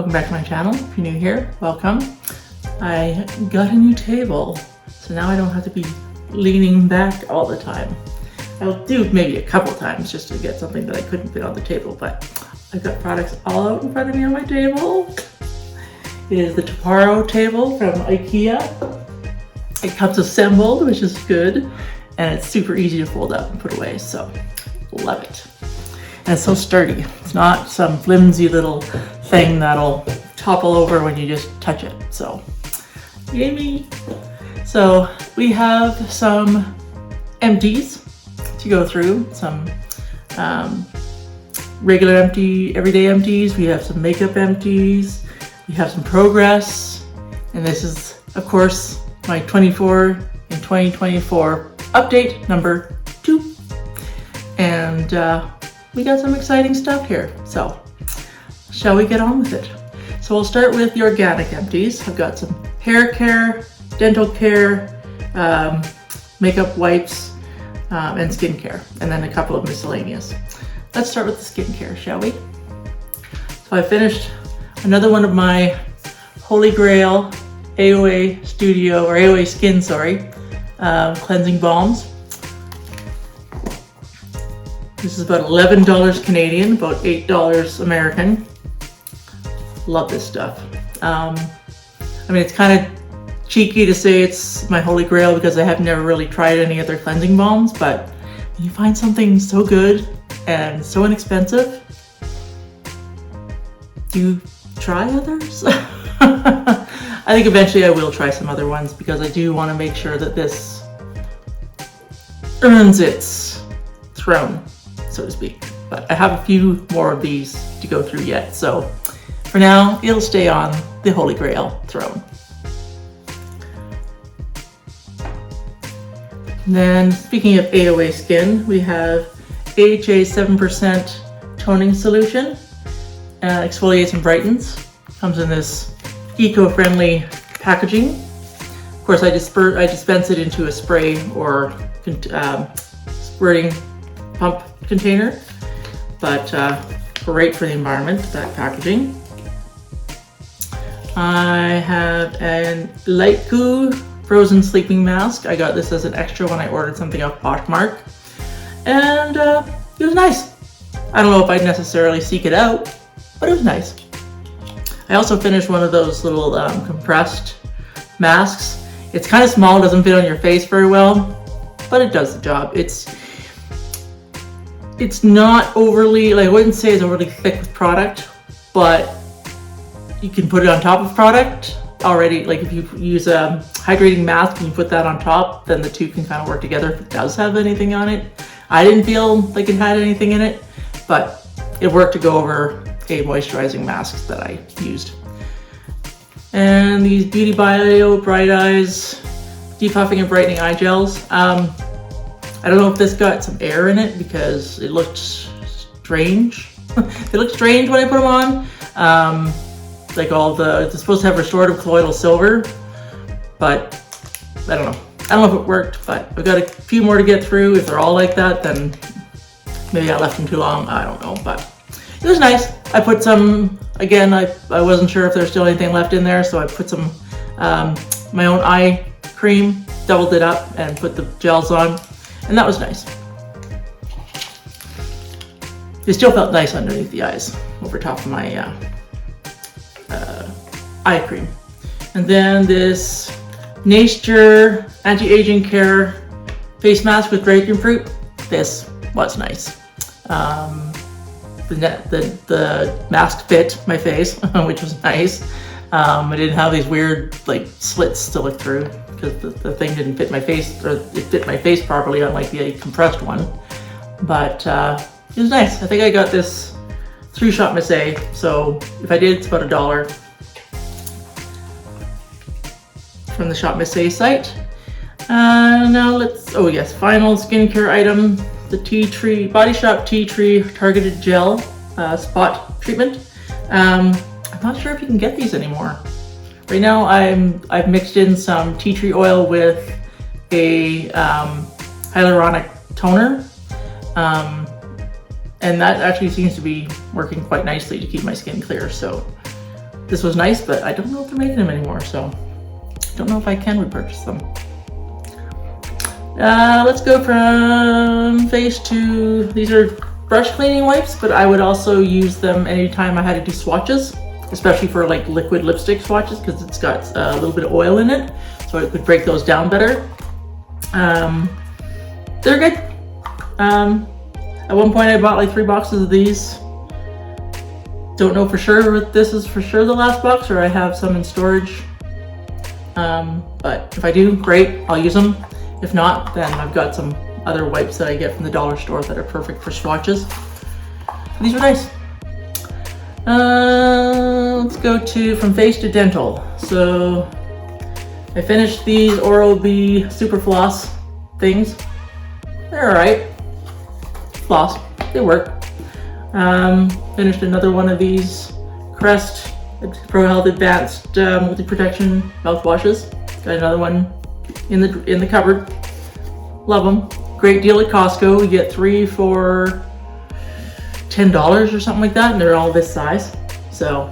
Welcome back to my channel. If you're new here, welcome. I got a new table, so now I don't have to be leaning back all the time. I'll do maybe a couple times just to get something that I couldn't fit on the table, but I've got products all out in front of me on my table. It is the Tuparo table from IKEA. It comes assembled, which is good, and it's super easy to fold up and put away, so love it. And it's so sturdy. It's not some flimsy little thing that'll topple over when you just touch it. So, yay me. So we have some empties to go through, some regular empty, everyday empties. We have some makeup empties. We have some progress. And this is, of course, my 24 in 2024 update number 2. And we got some exciting stuff here, so shall we get on with it? So we'll start with the organic empties. I've got some hair care, dental care, makeup wipes, and skincare, and then a couple of miscellaneous. Let's start with the skincare, shall we? So I finished another one of my Holy Grail AOA Studio, or AOA Skin, sorry, cleansing balms. This is about $11 Canadian, about $8 American. Love this stuff. I mean, it's kind of cheeky to say it's my holy grail because I have never really tried any other cleansing balms, but when you find something so good and so inexpensive, do you try others? I think eventually I will try some other ones because I do want to make sure that this earns its throne, so to speak. But I have a few more of these to go through yet, so for now it'll stay on the Holy Grail throne. And then speaking of AOA skin, we have AHA 7% toning solution, exfoliates and brightens. Comes in this eco-friendly packaging. Of course, I dispense it into a spray or squirting pump container, but great for the environment, that packaging. I have an LAIKOU Frozen Sleeping Mask. I got this as an extra when I ordered something off Poshmark, and it was nice. I don't know if I'd necessarily seek it out, but it was nice. I also finished one of those little compressed masks. It's kind of small, doesn't fit on your face very well, but it does the job. It's not overly, like I wouldn't say it's overly thick with product, but you can put it on top of product already. Like if you use a hydrating mask and you put that on top, then the two can kind of work together if it does have anything on it. I didn't feel like it had anything in it, but it worked to go over a moisturizing mask that I used. And these BEAUTYBIO Bright Eyes Depuffing and Brightening Eye Gels. I don't know if this got some air in it because it looked strange. They looked strange when I put them on. Like it's supposed to have restorative colloidal silver, but I don't know. I don't know if it worked, but I've got a few more to get through. If they're all like that, then maybe I left them too long. I don't know, but it was nice. I put some, again, I wasn't sure if there's still anything left in there, so I put some, my own eye cream, doubled it up and put the gels on. And that was nice. It still felt nice underneath the eyes, over top of my eye cream. And then this Nature Anti-Aging Care Face Mask with grapefruit. This was nice. The mask fit my face, which was nice. I didn't have these weird like slits to look through, because the thing didn't fit my face, or it fit my face properly unlike the compressed one. But it was nice. I think I got this through Shop Miss A, so if I did, it's about $1 from the Shop Miss A site. Now oh yes, final skincare item, the Tea Tree, Body Shop Tea Tree Targeted Gel Spot Treatment. I'm not sure if you can get these anymore. Right now I've mixed in some tea tree oil with a hyaluronic toner, and that actually seems to be working quite nicely to keep my skin clear. So this was nice, but I don't know if they're making them anymore, so I don't know if I can repurchase them. Let's go from face to, these are brush cleaning wipes, but I would also use them anytime I had to do swatches, especially for like liquid lipstick swatches, because it's got a little bit of oil in it, so it could break those down better. They're good. At one point I bought like 3 boxes of these. Don't know for sure if this is for sure the last box or I have some in storage. But if I do, great, I'll use them. If not, then I've got some other wipes that I get from the dollar store that are perfect for swatches. These are nice. Let's go to from face to dental. So I finished these Oral-B Super Floss things. They're alright. Floss, they work. Finished another one of these Crest Pro Health Advanced Multi-Protection mouthwashes. Got another one in the cupboard. Love them. Great deal at Costco. You get 3 for $10 or something like that, and they're all this size. So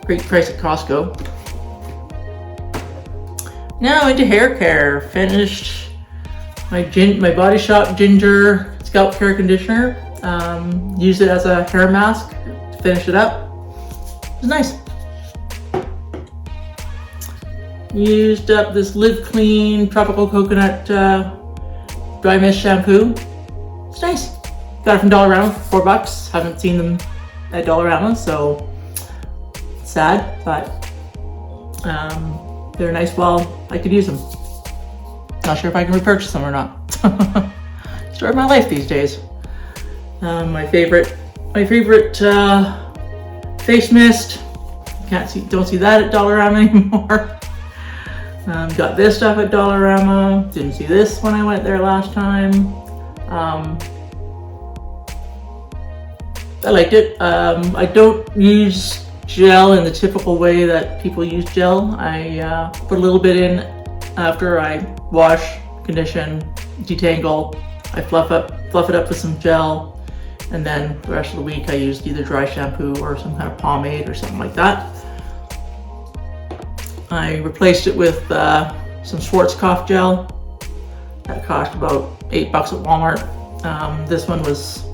great price at Costco. Now into hair care. Finished my Body Shop Ginger Scalp Care Conditioner. Used it as a hair mask to finish it up. It was nice. Used up this Live Clean Tropical Coconut Dry Mist Shampoo. It's nice. Got it from Dollarama for $4. Haven't seen them at Dollarama, so sad, but they're nice while I could use them. Not sure if I can repurchase them or not. Story of my life these days. My favorite face mist. Don't see that at Dollarama anymore. Got this stuff at Dollarama. Didn't see this when I went there last time. I liked it. I don't use gel in the typical way that people use gel. I put a little bit in after I wash, condition, detangle. I fluff it up with some gel, and then the rest of the week I used either dry shampoo or some kind of pomade or something like that. I replaced it with some Schwarzkopf gel. That cost about $8 at Walmart. This one was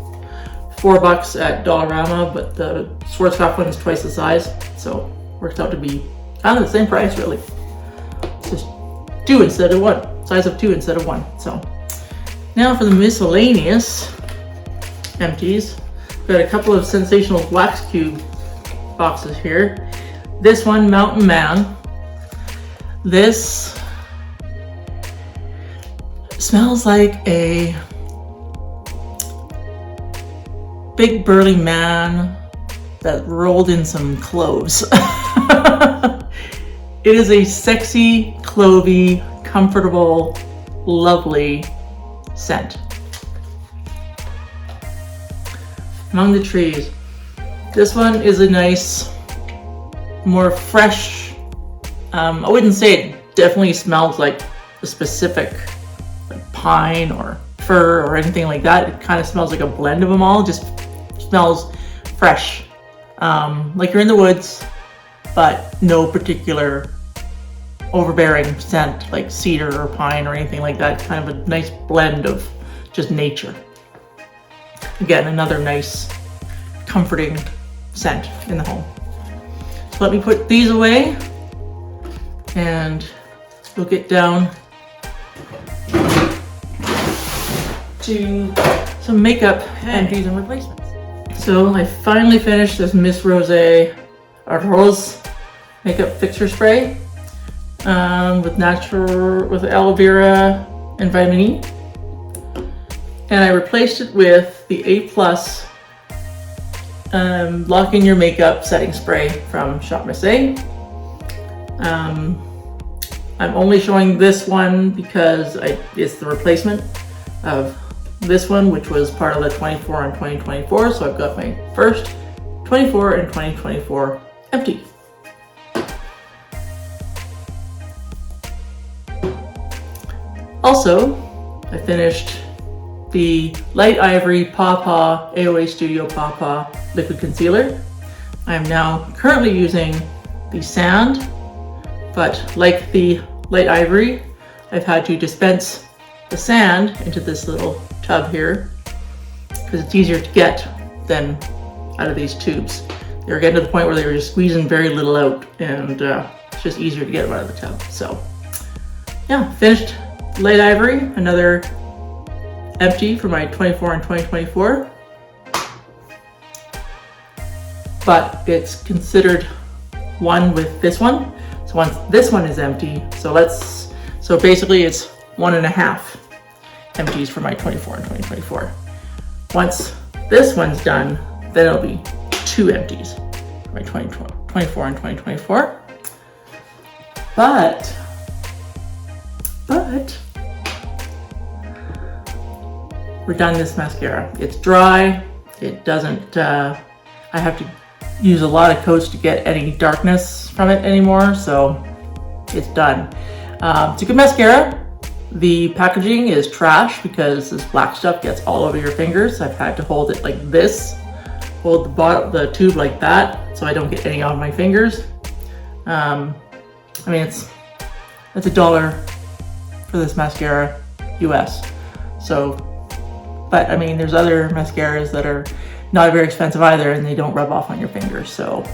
$4 at Dollarama, but the Schwarzkopf one is twice the size, so works out to be kind of the same price really. It's just 2 instead of 1, size of 2 instead of 1. So now for the miscellaneous empties. Got a couple of Sensational Wax Cube boxes here. This one, Mountain Man. This smells like a big burly man that rolled in some cloves. It is a sexy, clovey, comfortable, lovely scent. Among the trees. This one is a nice, more fresh, I wouldn't say it definitely smells like a specific like pine or fir or anything like that. It kind of smells like a blend of them all. Just smells fresh, like you're in the woods, but no particular overbearing scent like cedar or pine or anything like that. Kind of a nice blend of just nature. Again, another nice, comforting scent in the home. So let me put these away, and we'll get down to some makeup empties and replacements. So I finally finished this Miss Rose makeup fixer spray with aloe vera and vitamin E, and I replaced it with the A+ Lock in Your Makeup setting spray from Shop Miss A. I'm only showing this one because it's the replacement of this one, which was part of the 24 and 2024. So I've got my first 24 and 2024 empty. Also, I finished the Light Ivory Paw Paw AOA Studio Paw Paw Liquid Concealer I am now currently using the sand, but like the light ivory, I've had to dispense the sand into this little tub here because it's easier to get than out of these tubes. They were getting to the point where they were just squeezing very little out, and it's just easier to get them out of the tub. So yeah, finished light ivory, another empty for my 24 and 2024. But it's considered one with this one. So once this one is empty, so basically it's 1.5 empties for my 24 and 2024. Once this one's done, then it'll be 2 empties for my 24 and 2024. But we're done this mascara. It's dry. It doesn't, I have to use a lot of coats to get any darkness from it anymore, so it's done. It's a good mascara. The packaging is trash because this black stuff gets all over your fingers. I've had to hold it like this, hold the tube like that, so I don't get any on my fingers. I mean, it's $1 for this mascara, US. So, but I mean, there's other mascaras that are not very expensive either, and they don't rub off on your fingers. So,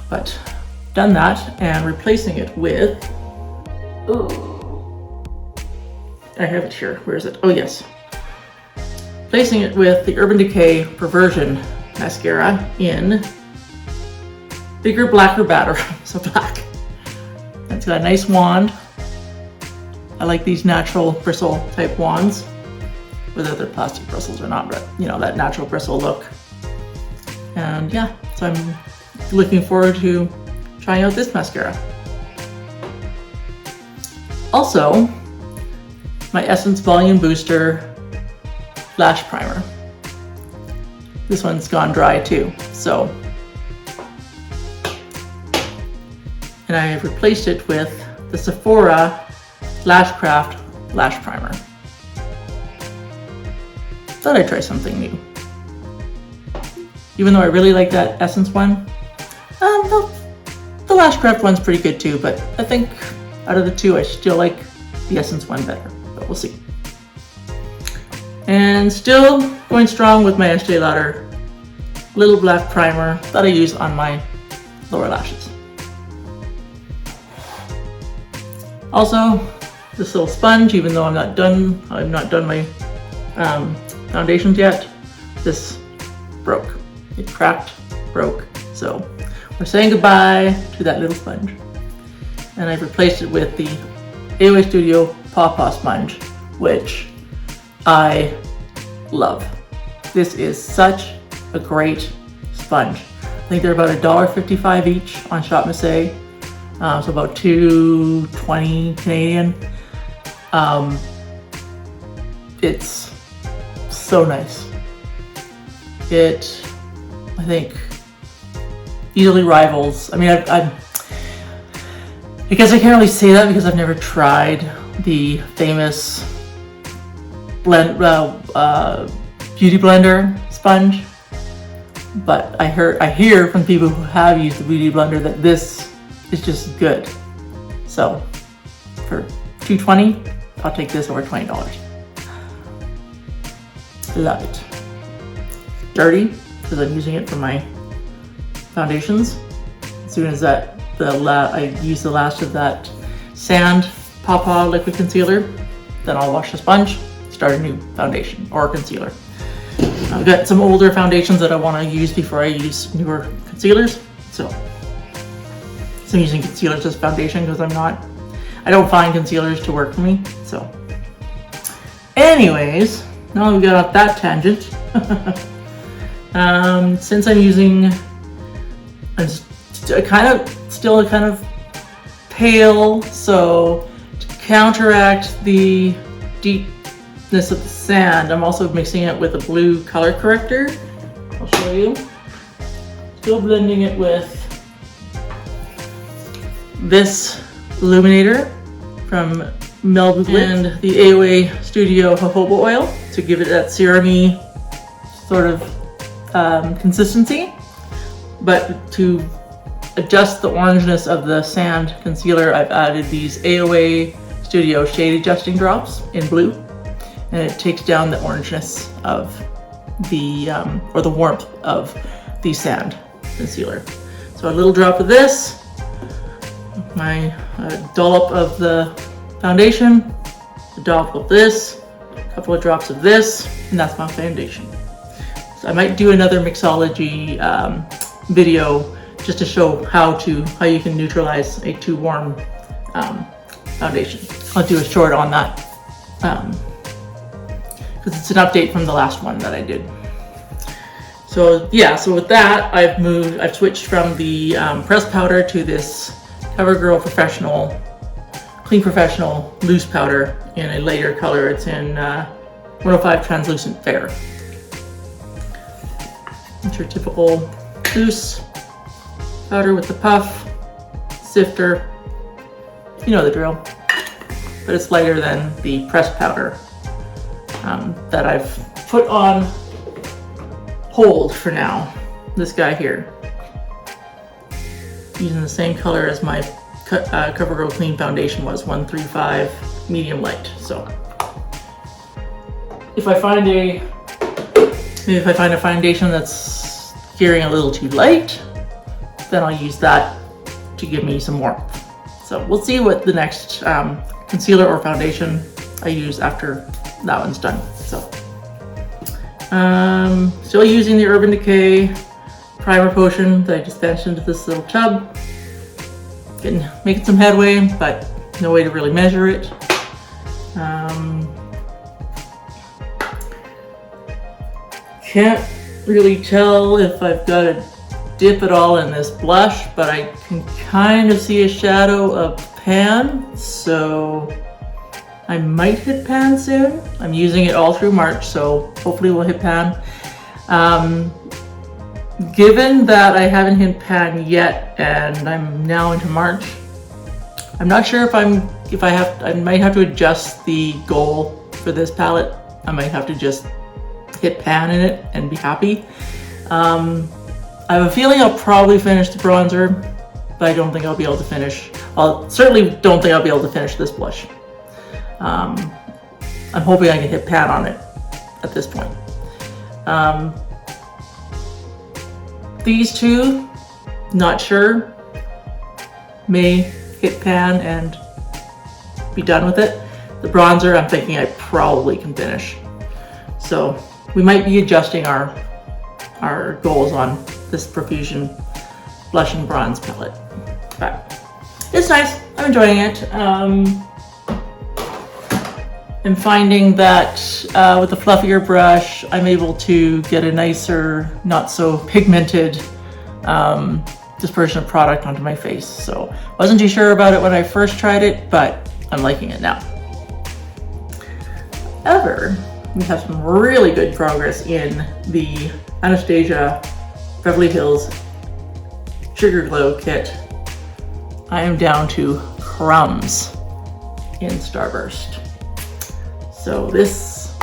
but done that, and replacing it with, I have it here. Where is it? Oh yes. Placing it with the Urban Decay Perversion mascara in Bigger, Blacker, Badder. So black. It's got a nice wand. I like these natural bristle type wands, whether they're plastic bristles or not, but you know, that natural bristle look. And yeah, so I'm looking forward to trying out this mascara. Also, my Essence Volume Booster Lash Primer. This one's gone dry too, so. And I have replaced it with the Sephora Lashcraft Lash Primer. Thought I'd try something new. Even though I really like that Essence one, the Lashcraft one's pretty good too, but I think out of the two, I still like the Essence one better, but we'll see. And still going strong with my Estee Lauder Little Black Primer that I use on my lower lashes. Also, this little sponge, even though I'm not done my foundations yet, this broke. It cracked, broke. So we're saying goodbye to that little sponge. And I've replaced it with the AOA Studio Paw Paw Sponge, which I love. This is such a great sponge. I think they're about $1.55 each on Shop Missy. So about $2.20 Canadian. It's so nice. It, I think, easily rivals. I mean, I guess I can't really say that because I've never tried the famous Beauty Blender sponge, but I hear from people who have used the Beauty Blender that this is just good. So for $2.20, I'll take this over $20. Love it. Dirty because I'm using it for my foundations. As soon as that I use the last of that Sand Paw liquid concealer, then I'll wash the sponge, start a new foundation or concealer. I've got some older foundations that I want to use before I use newer concealers, so I'm using concealers as foundation because I don't find concealers to work for me. So anyways, now that we got off that tangent, since I'm still kind of pale, so to counteract the deepness of the sand, I'm also mixing it with a blue color corrector. I'll show you. Still blending it with this illuminator from Melbourne and the AOA Studio jojoba oil to give it that serum-y sort of consistency. But to adjust the orangeness of the sand concealer, I've added these AOA Studio Shade Adjusting Drops in blue, and it takes down the orangeness of the, or the warmth of the sand concealer. So a little drop of this, my dollop of the foundation, a dollop of this, a couple of drops of this, and that's my foundation. So I might do another mixology video just to show how you can neutralize a too warm foundation. I'll do a short on that because it's an update from the last one that I did. So yeah, so with that, I've switched from the pressed powder to this CoverGirl Professional, Clean Professional loose powder in a lighter color. It's in 105 Translucent Fair. It's your typical loose powder with the puff, sifter, you know the drill, but it's lighter than the pressed powder that I've put on hold for now. This guy here, using the same color as my CoverGirl Clean Foundation was, 135 medium light. So if I find a foundation that's gearing a little too light, then I'll use that to give me some warmth. So we'll see what the next concealer or foundation I use after that one's done. So still using the Urban Decay primer potion that I dispensed into this little tub. Making some headway, but no way to really measure it. Can't really tell if I've got a dip at all in this blush, but I can kind of see a shadow of pan, so I might hit pan soon. I'm using it all through March, so hopefully we'll hit pan. Given that I haven't hit pan yet and I'm now into March, I'm not sure if I might have to adjust the goal for this palette. I might have to just hit pan in it and be happy. I have a feeling I'll probably finish the bronzer, but I don't think I'll be able to finish. I certainly don't think I'll be able to finish this blush. I'm hoping I can hit pan on it at this point. These two, not sure, may hit pan and be done with it. The bronzer, I'm thinking I probably can finish. So we might be adjusting our goals on this Profusion Blush and Bronze palette. But it's nice, I'm enjoying it. I'm finding that with a fluffier brush, I'm able to get a nicer, not so pigmented dispersion of product onto my face. So wasn't too sure about it when I first tried it, but I'm liking it now. However, we have some really good progress in the Anastasia Beverly Hills Sugar Glow Kit. I am down to crumbs in Starburst. So this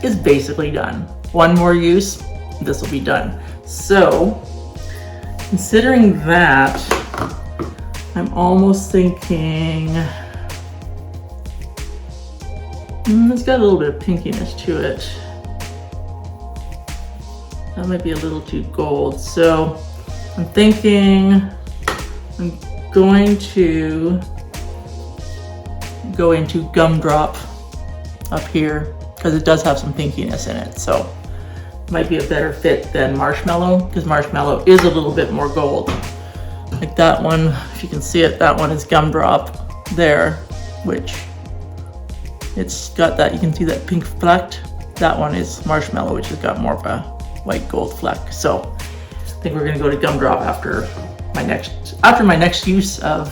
is basically done. One more use, this will be done. So considering that, I'm almost thinking, it's got a little bit of pinkiness to it. That might be a little too gold. So I'm thinking I'm going to go into Gumdrop up here because it does have some pinkiness in it. So it might be a better fit than Marshmallow, because Marshmallow is a little bit more gold. Like that one, if you can see it, that one is Gumdrop there, which it's got that, you can see that pink fleck. That one is Marshmallow, which has got more of a white gold fleck. So I think we're gonna go to Gumdrop after my next use of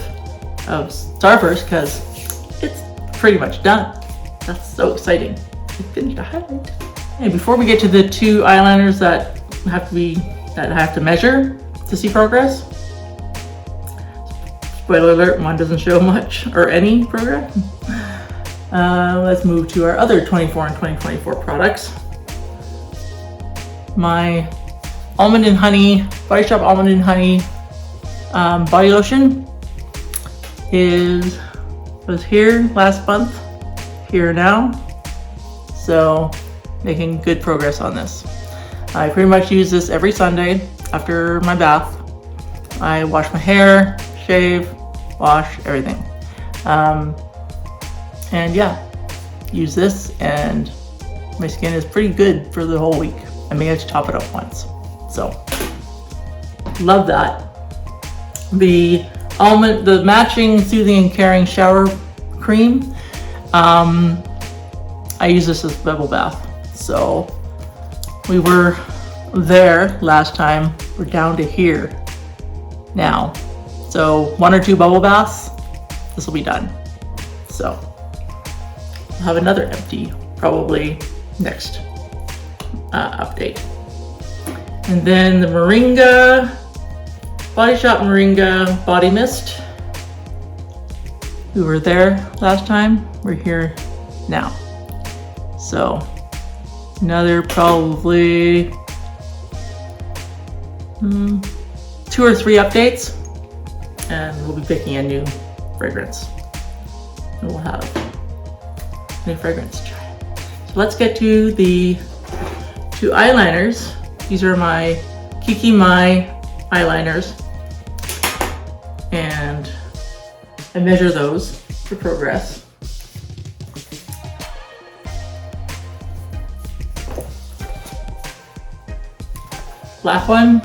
Starburst, because it's pretty much done. That's so exciting. I finished a highlight. And before we get to the two eyeliners that I have to measure to see progress, spoiler alert, one doesn't show much or any progress. Let's move to our other 24 and 2024 products. My Almond and Honey, Body Shop Almond and Honey body lotion was here last month, here now. So making good progress on this. I pretty much use this every Sunday after my bath. I wash my hair, shave, wash, everything. And yeah, use this and my skin is pretty good for the whole week. I may have to top it up once. So, love that. The matching Soothing and Caring Shower Cream. I use this as bubble bath. So, we were there last time. We're down to here now. So, 1 or 2 bubble baths, this will be done. So, I'll have another empty probably next update. And then the Moringa, Body Shop Moringa Body Mist. We were there last time, we're here now. So another probably 2 or 3 updates, and we'll be picking a new fragrance. And we'll have new fragrance to try. So let's get to the 2 eyeliners. These are my Kiki Mai eyeliners, and I measure those for progress. Black one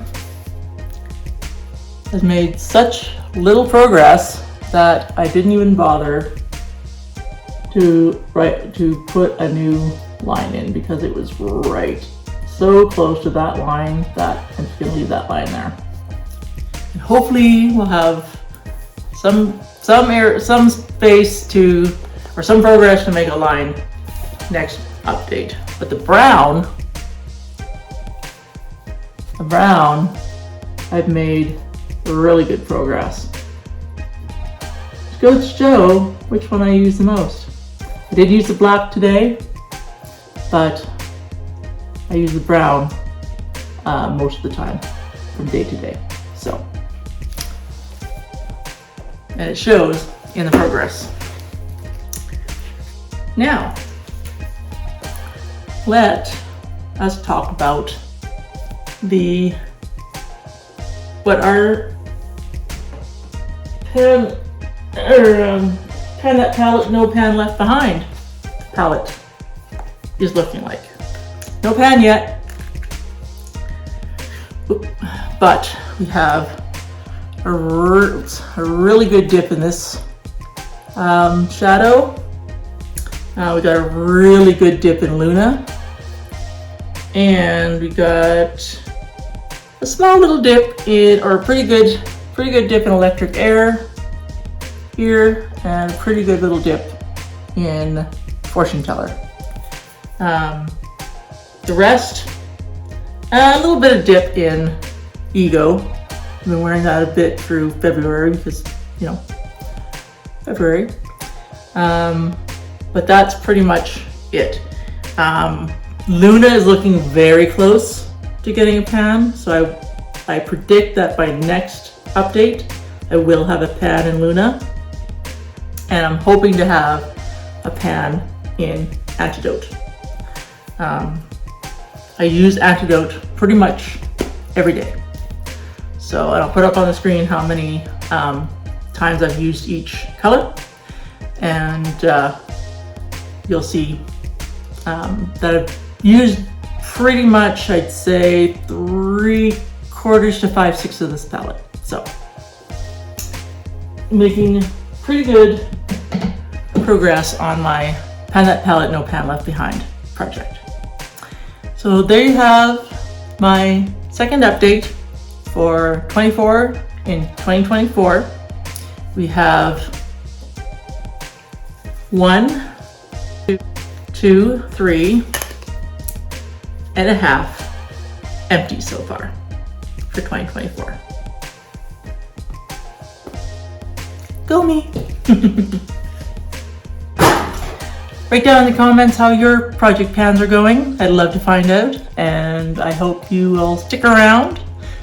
has made such little progress that I didn't even bother to put a new line in, because it was right so close to that line that I'm just gonna leave that line there. And hopefully we'll have some space to, or some progress to make a line next update. But the brown, I've made really good progress. It goes to show which one I use the most. I did use the black today, but I use the brown most of the time from day to day. So, and it shows in the progress. Now, let us talk about what our pan that palette, no pan left behind palette is looking like. No pan yet, but we have a really good dip in this shadow. We got a really good dip in Luna, and we got a small little dip in, or a pretty good dip in Electric Air here, and a pretty good little dip in Fortune Teller. The rest, a little bit of dip in Ego. I've been wearing that a bit through February because, you know, February. But that's pretty much it. Luna is looking very close to getting a pan, so I predict that by next update I will have a pan in Luna, and I'm hoping to have a pan in Antidote. I use Antidote pretty much every day, so I'll put up on the screen how many times I've used each color, and you'll see that I've used pretty much, I'd say, 3/4 to 5/6 of this palette. So, making pretty good progress on my Pan That Palette, No Pan Left Behind project. So there you have my second update for 24 in 2024. We have 1, 2, 3 and a half empty so far for 2024. Go me! Write down in the comments how your project pans are going. I'd love to find out, and I hope you will stick around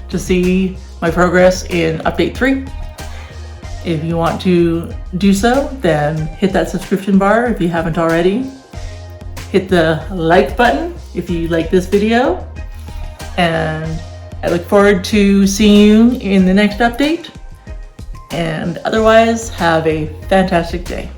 to see my progress in update 3. If you want to do so, then hit that subscription bar if you haven't already. Hit the like button if you like this video, and I look forward to seeing you in the next update. And otherwise, have a fantastic day.